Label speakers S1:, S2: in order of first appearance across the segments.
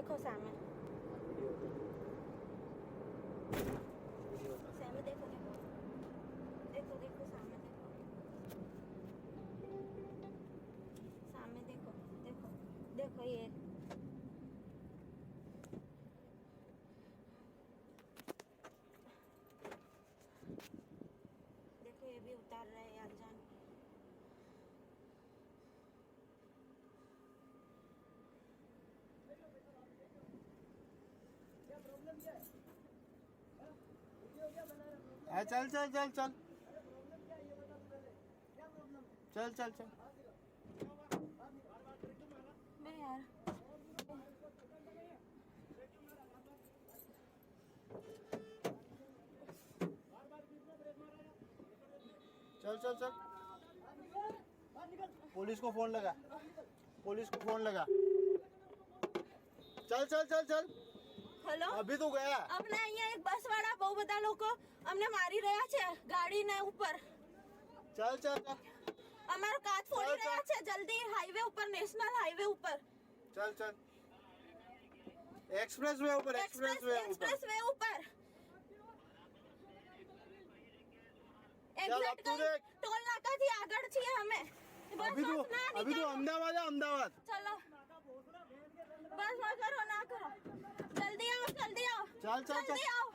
S1: देखो सामने सामने देखो देखो देखो देखो सामने देखो सामने देखो देखो देखो ये देखो ये भी उतार रहे हैं यार जान
S2: चल चल चल चल चल चल चल
S1: मैं यार
S2: चल चल चल पुलिस को फोन लगा पुलिस को फोन लगा चल चल चल चल
S1: हेलो
S2: अभी तो गया
S1: અમને અહીંયા એક બસ વાળા બહુ બધા લોકો અમને મારી રહ્યા છે ગાડીના ઉપર
S2: चल चल चल
S1: અમારો કાચ ફોડી
S2: ચાલ,
S1: રહ્યા
S2: ચાલ.
S1: છે જલ્દી હાઈવે ઉપર નેશનલ હાઈવે ઉપર
S2: चल चल एक्सप्रेस वे ऊपर एक्सप्रेस वे ऊपर
S1: એક્સપ્રેસ વે ઉપર
S2: ચાલ,
S1: એક્ઝેક્ટ
S2: अब तू देख.
S1: ટોલ નાકાથી આગળ છીએ અમે બસ
S2: अभी तो
S1: બસ ના
S2: अभी तो
S1: નીકળો.
S2: अहमदाबाद है अहमदाबाद
S1: चलो बस ना करो ना करो जल्दी आओ जल्दी आओ
S2: चल, चल,
S1: जल्दी
S2: चल.
S1: आओ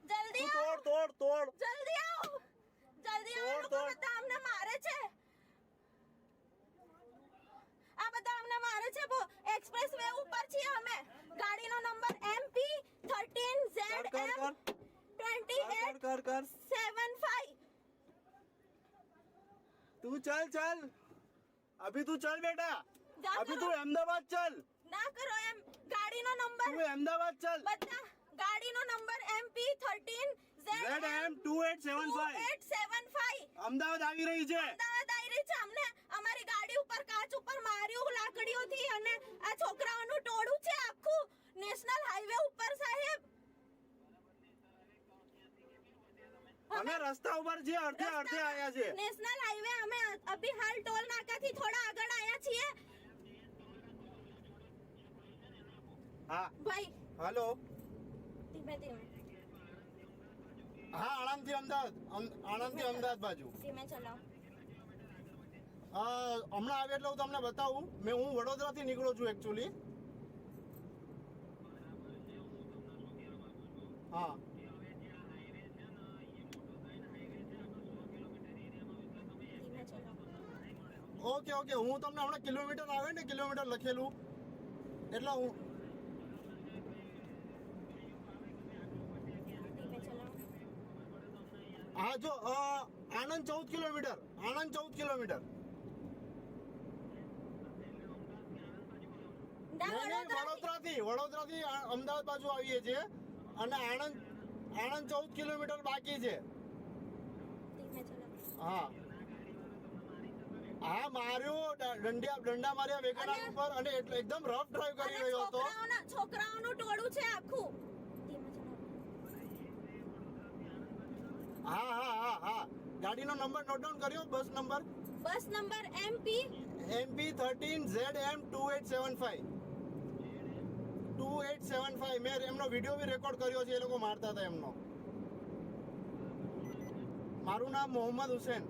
S1: जल्दी
S2: तू
S1: आओ
S2: तोड़ तोड़ तोड़
S1: जल्दी आओ जल्दी आओ
S2: तोड़,
S1: લોકો
S2: तोड़.
S1: બધા અમને મારે છે આ બધા અમને મારે છે બો એક્સપ્રેસ વે ઉપર છીએ અમે ગાડીનો નંબર MP 13
S2: कर कर कर
S1: 28
S2: कर कर
S1: 75
S2: तू चल चल अभी तू चल बेटा
S1: जा
S2: अभी
S1: करो.
S2: तू अहमदाबाद चल
S1: ના કરો એમ ગાડીનો નંબર
S2: तू अहमदाबाद चल
S1: બધા ગાડીનો નંબર MP 13
S2: ZM 2875
S1: 2875
S2: અમદાવાદ આવી રહી છે
S1: અમદાવાદ આવી રહી છે અમને અમારી ગાડી ઉપર કાચ ઉપર માર્યું લાકડીઓથી અને આ છોકરાઓનું ટોળું છે આખું નેશનલ હાઈવે ઉપર સાહેબ
S2: અમે રસ્તા ઉપર છે અડધે અડધે આયા છે
S1: નેશનલ હાઈવે અમે અભી હાલ ટોલ નાકાથી થોડા આગળ આયા છીએ
S2: હા
S1: ભાઈ
S2: હેલો
S1: ધીમે ધીમે
S2: હા આણંદથી અમદાવાદ બાજુ
S1: ધીમે ચલાવો
S2: હમણાં આવે એટલે હું તમને બતાવું હું વડોદરાથી નીકળું છું એકચ્યુઅલી હા
S1: ધીમે ચલાવો
S2: ઓકે ઓકે હું તમને હમણાં કિલોમીટર આવે ને કિલોમીટર લખેલું એટલે હું
S1: ધીમે ચલાવો
S2: હા જો આણંદ 14 કિલોમીટર આણંદ 14 કિલોમીટર
S1: ના,
S2: નહીં,
S1: વડોદરાથી.
S2: વડોદરાથી અમદાવાદ બાજુ આવીએ છીએ અને આણંદ 14 કિલોમીટર બાકી છે
S1: ધીમે ચલાવો
S2: હા હા માર્યો દંડા માર્યા વેગનાર
S1: અને-
S2: ઉપર અને એટલે એકદમ રફ ડ્રાઈવ કરી
S1: અને
S2: રહ્યો હતો
S1: છોકરાઓનું ટોળું છે આખું ધીમે ચલાવો
S2: હા હા હા હા ગાડીનો નંબર નોટ ડાઉન કર્યો બસ નંબર
S1: બસ નંબર MP
S2: MP 13 ZM 2875 2875 મેં એમનો વિડીયો બી રેકોર્ડ કર્યો છે એ લોકો મારતા હતા એમનો મારું નામ મોહમ્મદ હુસેન